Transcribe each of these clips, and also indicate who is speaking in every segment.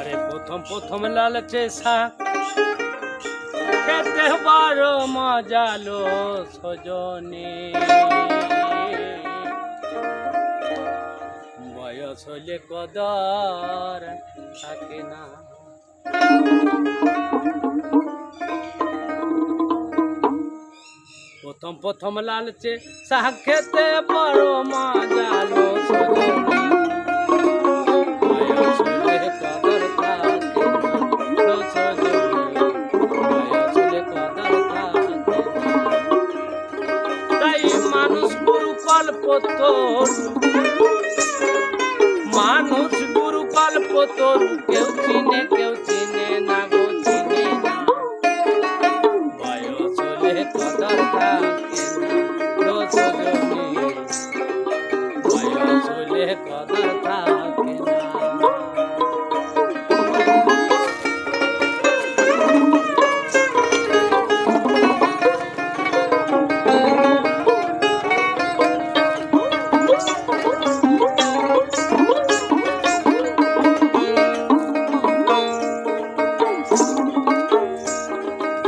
Speaker 1: আরে প্রথম প্রথম লালচে শাক খেতে বারো মজালো সজনে, বয়স হলে কদর থাকে না। প্রথম প্রথম লালচে শাক খেতে বড় মজালো সজনে, বয়স হলে কদর থাকে না সজনে, বয়স হলে কদর থাকে না। তাই মানুষ গুরু কল্প তরু, মানুষ গুরু কল্প তরু, কেউ চিনে না গো চিনে না, বয়স হলে কদর থাকে না সজনে, বয়স হলে কদর থাকে না।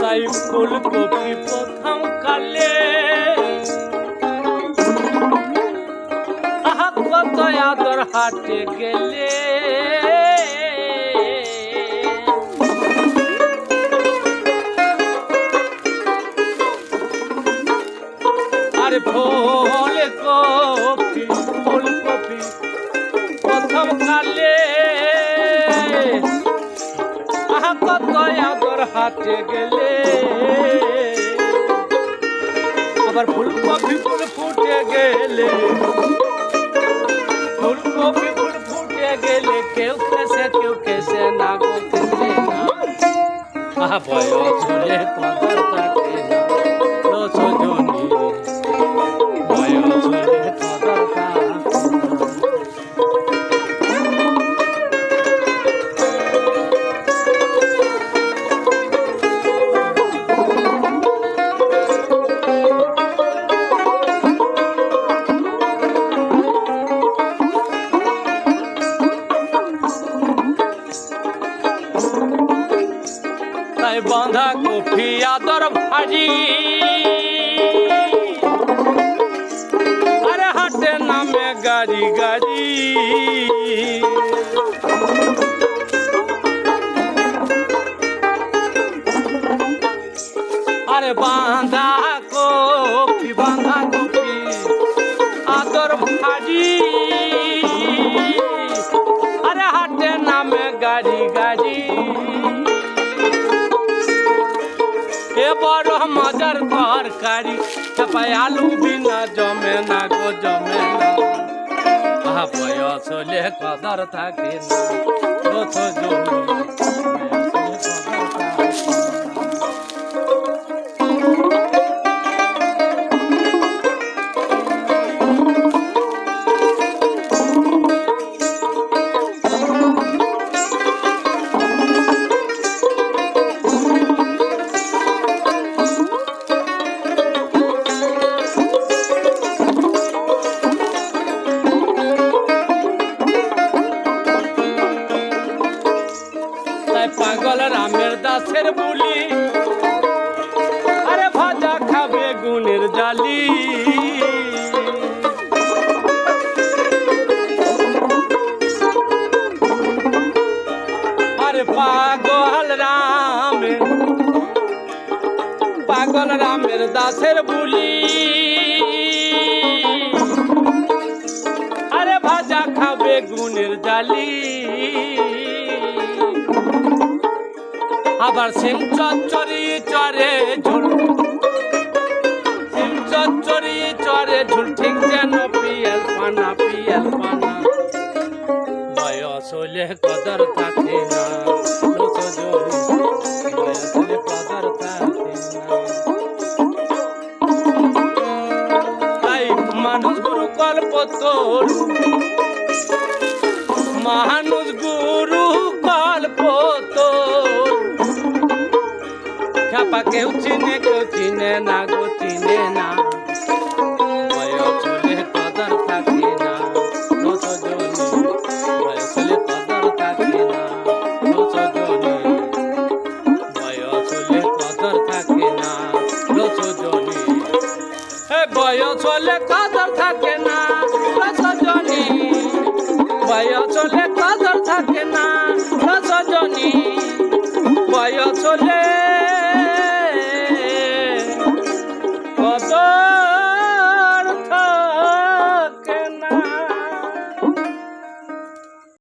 Speaker 1: তাই ফুলকপি প্রথম কালে আহা কত আদর হাটে গেলে, আরে ফুলকপি ফুলকপি প্রথম কালে আহা কত আদর হাটে গেলে, আবার ফুলকপি ফুল ফুটে গেলে, ফুলকপি ফুল ফুটে গেলে কেউ কেসে না গো কেসে না, আহা বয়স হলে কদর থাকে না সজনে, বয়স হলে কদর থাকে না। তাই বাঁধা কপি আদর ভাজি, আরে হাটে নামে গাড়ি গাড়ি, আরে বাঁধা কপি আদর ভাজি, আরে হাটে নামে গাড়ি গাড়ি, এ বড় মজার তরকারি চাপাই আলু বিনা জমে না গো জমে না, আহা বয়স হলে কদর থাকে না সজনে, বয়স হলে কদর থাকে না। পাগল রামের দাসের বুলি, আরে ভাজা খাবে গুণের জালি, আরে পাগল রামের দাসের বুলি, আরে ভাজা খাবে গুণের জালি, আবার সিম চচ্চড়ি চরে ঝুল, সিম চচ্চড়ি চরে ঝুল, ঠিক যেন পিয়াল পানা পিয়াল পানা, বয়স হলে কদর থাকে না সজনে, বয়স হলে কদর থাকে না। তাই মানুষ গুরু কল্প তরু, মানুষ গুরু কল্প তরু, খ্যাপা কেউ চিনে না গো চিনে না, বয়স হলে কদর থাকে না সজনে, বয়স হলে কদর থাকে না। বয়স হলে কদর থাকে না সজনী, বয়স হলে কদর থাকে না।